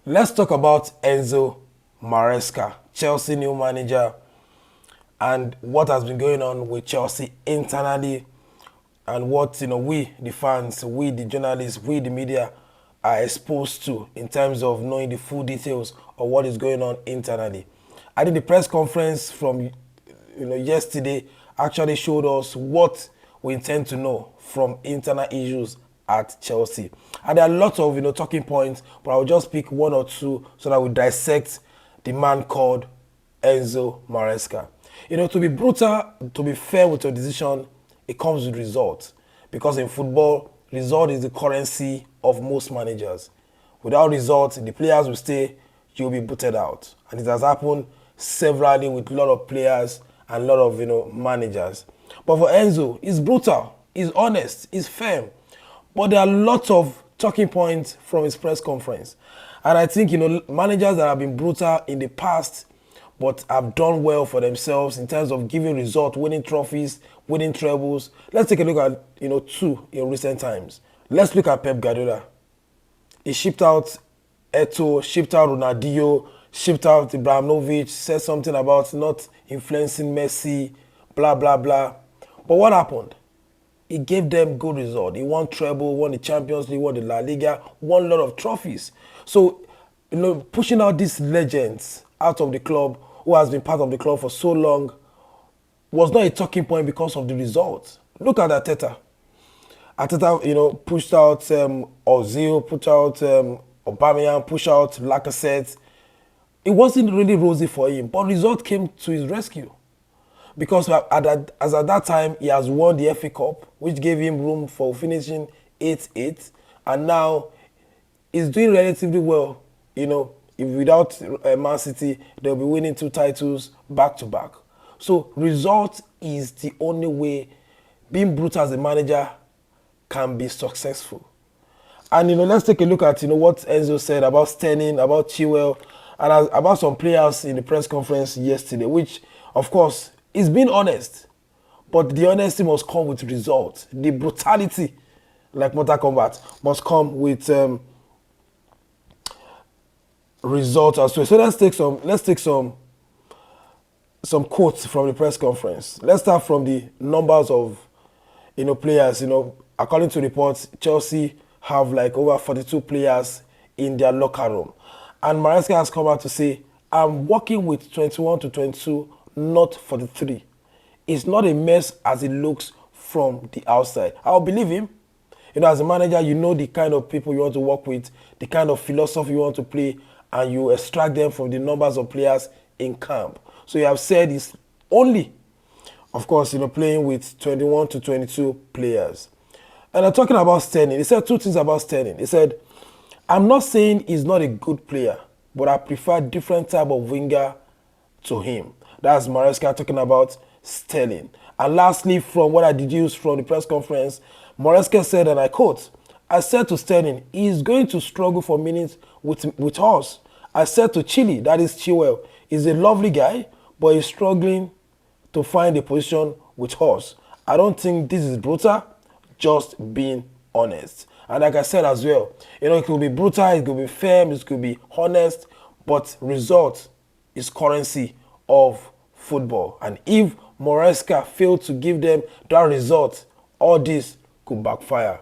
Let's talk about Enzo Maresca, Chelsea new manager, and what has been going on with Chelsea internally, and what we the fans, we the journalists, we the media are exposed to in terms of knowing the full details of what is going on internally. I think the press conference from yesterday actually showed us what we intend to know from internal issues at Chelsea. And there are lots of talking points, but I'll just pick one or two so that we dissect the man called Enzo Maresca. To be brutal, to be fair with your decision, it comes with results. Because in football, result is the currency of most managers. Without results, the players will stay, you'll be booted out. And it has happened severally with a lot of players and a lot of managers. But for Enzo, he's brutal, he's honest, he's firm. But there are lots of talking points from his press conference. And I think, managers that have been brutal in the past but have done well for themselves in terms of giving results, winning trophies, winning trebles. Let's take a look at, two in recent times. Let's look at Pep Guardiola. He shipped out Eto'o, shipped out Ronaldinho, shipped out Ibrahimovic, said something about not influencing Messi, blah, blah, blah. But what happened? He gave them good result. He won treble, won the Champions League, won the La Liga, won a lot of trophies. So, pushing out these legends out of the club, who has been part of the club for so long, was not a talking point because of the results. Look at Arteta. Arteta, pushed out Ozil, pushed out Aubameyang, pushed out Lacazette. It wasn't really rosy for him, but result came to his rescue. Because as at that time, he has won the FA Cup, which gave him room for finishing 8-8. And now, he's doing relatively well. If without Man City, they'll be winning 2 titles back-to-back. So, result is the only way being brutal as a manager can be successful. And, let's take a look at, what Enzo said about Sterling, about Chilwell, and about some players in the press conference yesterday, which, of course, is being honest. But the honesty must come with results. The brutality, like Mortal Kombat, must come with results as well. So let's take some quotes from the press conference. Let's start from the numbers of players. According to reports, Chelsea have like over 42 players in their locker room. And Maresca has come out to say, I'm working with 21 to 22, not 43. It's not a mess as it looks from the outside. I'll believe him. As a manager, you know the kind of people you want to work with, the kind of philosophy you want to play, and you extract them from the numbers of players in camp. So you have said it's only, of course, playing with 21 to 22 players. And I'm talking about Sterling. He said 2 things about Sterling. He said, I'm not saying he's not a good player, but I prefer different type of winger to him. That's Maresca talking about Sterling. And lastly, from what I deduced from the press conference, Maresca said, and I quote, I said to Sterling, he is going to struggle for minutes with us. I said to Chile, that is Chilwell, he's a lovely guy, but he's struggling to find a position with us. I don't think this is brutal, just being honest. And like I said as well, it could be brutal, it could be firm, it could be honest, but result is currency of football. And if Maresca failed to give them that result, all this could backfire.